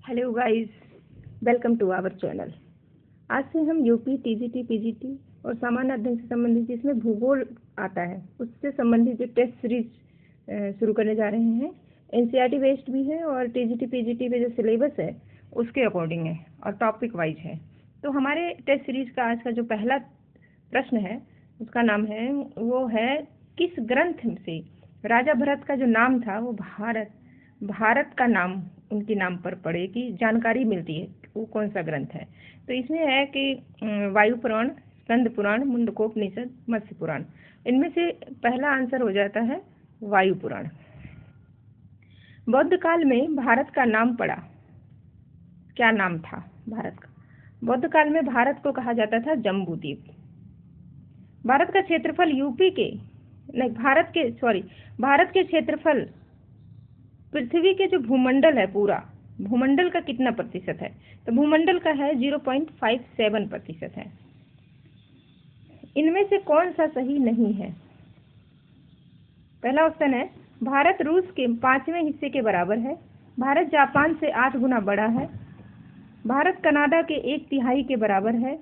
Hello guys, welcome to our channel. आज से हम यूपी, टीजीटी, पीजीटी और सामान्य अध्ययन से संबंधित जिसमें भूगोल आता है उससे संबंधित जो टेस्ट सीरीज शुरू करने जा रहे हैं। एनसीईआरटी बेस्ड भी है और टीजीटी, पीजीटी में जो सिलेबस है उसके अकॉर्डिंग है और टॉपिक वाइज है। तो हमारे टेस्ट सीरीज का आज का जो पहला प्रश्न है उसका नाम है, वो है किस ग्रंथ से राजा भरत का जो नाम था वो भारत का नाम उनके नाम पर पड़े की जानकारी मिलती है, वो कौन सा ग्रंथ है। तो इसमें है कि वायु पुराण, स्कंद पुराण, मुंडकोपनिषद, मत्स्य पुराण। इनमें से पहला आंसर हो जाता है वायु पुराण। बौद्ध काल में भारत का नाम पड़ा, क्या नाम था भारत का? बौद्ध काल में भारत को कहा जाता था जम्बूद्वीप। भारत का क्षेत्रफल भारत के क्षेत्रफल पृथ्वी के जो भूमंडल है, पूरा भूमंडल का कितना प्रतिशत है? तो भूमंडल का है 0.57% है। इनमें से कौन सा सही नहीं है? पहला ऑप्शन है भारत रूस के 5वें हिस्से के बराबर है। भारत जापान से 8 गुना बड़ा है। भारत कनाडा के 1/3 के बराबर है।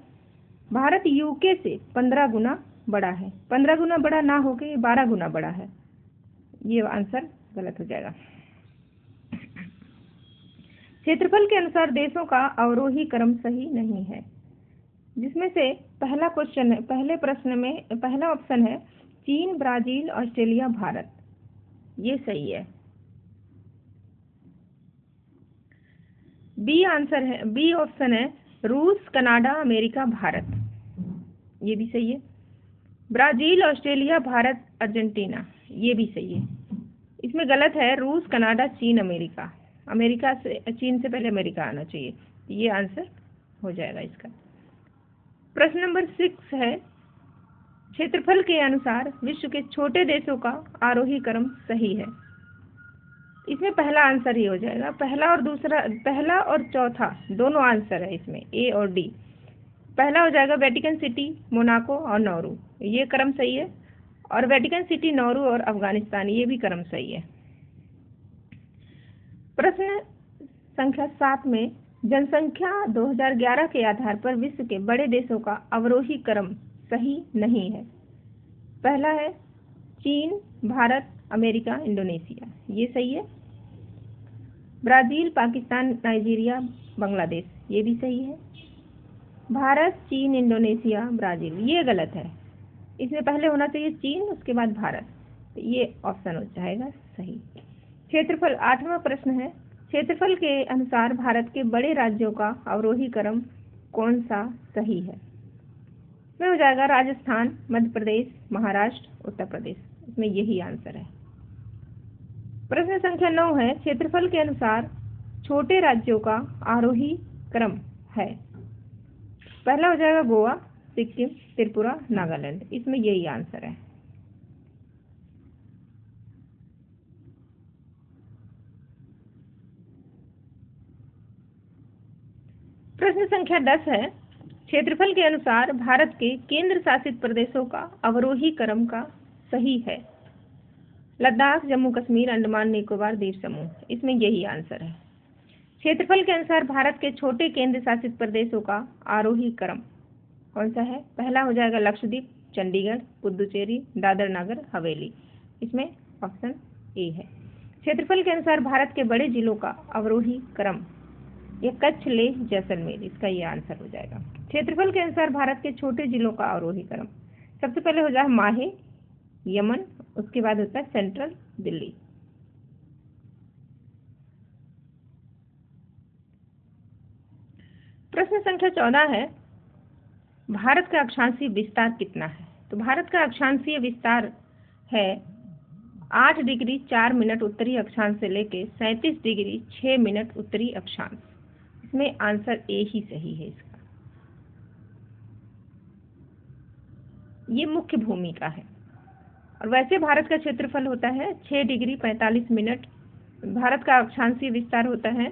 भारत यूके से 15 गुना बड़ा है। 15 गुना बड़ा ना होकर 12 गुना बड़ा है। ये आंसर गलत हो जाएगा। क्षेत्रफल के अनुसार देशों का अवरोही क्रम सही नहीं है। जिसमें से पहला ऑप्शन है चीन, ब्राजील, ऑस्ट्रेलिया, भारत। ये सही है। बी ऑप्शन है रूस, कनाडा, अमेरिका, भारत। ये भी सही है। ब्राजील, ऑस्ट्रेलिया, भारत, अर्जेंटीना, ये भी सही है। इसमें गलत है रूस, कनाडा, चीन, अमेरिका। चीन से पहले अमेरिका आना चाहिए। ये आंसर हो जाएगा इसका। प्रश्न नंबर 6 है क्षेत्रफल के अनुसार विश्व के छोटे देशों का आरोही क्रम सही है। इसमें पहला आंसर ही हो जाएगा। पहला और चौथा दोनों आंसर है इसमें, ए और डी। पहला हो जाएगा वेटिकन सिटी, मोनाको और नौरू, ये क्रम सही है। और वेटिकन सिटी, नौरू और अफगानिस्तान, ये भी क्रम सही है। प्रश्न संख्या 7 में जनसंख्या 2011 के आधार पर विश्व के बड़े देशों का अवरोही क्रम सही नहीं है। पहला है चीन, भारत, अमेरिका, इंडोनेशिया, ये सही है। ब्राजील, पाकिस्तान, नाइजीरिया, बांग्लादेश, ये भी सही है। भारत, चीन, इंडोनेशिया, ब्राजील, ये गलत है। इसमें पहले होना चाहिए चीन, उसके बाद भारत। तो ये ऑप्शन हो जाएगा सही। क्षेत्रफल, 8वां प्रश्न है क्षेत्रफल के अनुसार भारत के बड़े राज्यों का अवरोही क्रम कौन सा सही है? इसमें हो जाएगा राजस्थान, मध्य प्रदेश, महाराष्ट्र, उत्तर प्रदेश। इसमें यही आंसर है। प्रश्न संख्या 9 है क्षेत्रफल के अनुसार छोटे राज्यों का आरोही क्रम है। पहला हो जाएगा गोवा, सिक्किम, त्रिपुरा, नागालैंड। इसमें यही आंसर है। प्रश्न संख्या 10 है क्षेत्रफल के अनुसार भारत के केंद्र शासित प्रदेशों का अवरोही क्रम का सही है। लद्दाख, जम्मू कश्मीर, अंडमान निकोबार, द्वीप समूह। इसमें यही आंसर है। क्षेत्रफल के अनुसार भारत के छोटे केंद्र शासित प्रदेशों का आरोही क्रम कौन सा है? पहला हो जाएगा लक्षद्वीप, चंडीगढ़, पुदुचेरी, दादर नगर हवेली। इसमें ऑप्शन ए है। क्षेत्रफल के अनुसार भारत के बड़े जिलों का अवरोही क्रम, ये कच्छ, लेह, जैसलमेर। इसका ये आंसर हो जाएगा। क्षेत्रफल के अनुसार भारत के छोटे जिलों का अवरोही क्रम, सबसे पहले हो जाए माहे, यमन, उसके बाद होता है सेंट्रल दिल्ली। प्रश्न संख्या 14 है भारत का अक्षांशीय विस्तार कितना है? तो भारत का अक्षांशीय विस्तार है 8 डिग्री 4 मिनट उत्तरी अक्षांश से लेके 37 डिग्री 6 मिनट उत्तरी अक्षांश। इसमें आंसर ए ही सही है इसका। ये मुख्य भूमि का है। और वैसे भारत का क्षेत्रफल होता है 6 डिग्री 45 मिनट। भारत का अक्षांशीय विस्तार होता है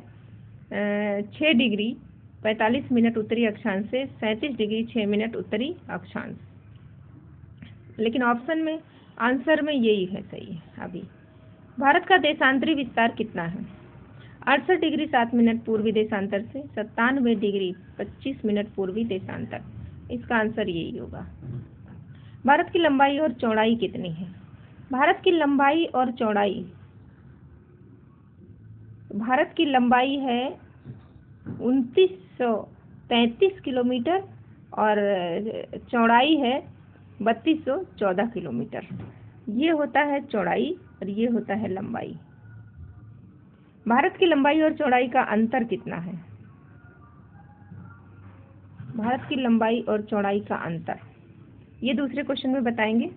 6 डिग्री 45 मिनट उत्तरी अक्षांश से 37 डिग्री 6 मिनट उत्तरी अक्षांश। लेकिन ऑप्शन में, आंसर में यही है सही है। अभी भारत का देशांतरी विस्तार कितना है? 68 डिग्री 7 मिनट पूर्वी देशांतर से 97 डिग्री 25 मिनट पूर्वी देशांतर। इसका आंसर यही होगा। भारत की लंबाई और चौड़ाई कितनी है? भारत की लंबाई और चौड़ाई, भारत की लंबाई है 2933 किलोमीटर और चौड़ाई है 3214 किलोमीटर। ये होता है चौड़ाई और ये होता है लंबाई। भारत की लंबाई और चौड़ाई का अंतर कितना है? भारत की लंबाई और चौड़ाई का अंतर ये दूसरे क्वेश्चन में बताएंगे।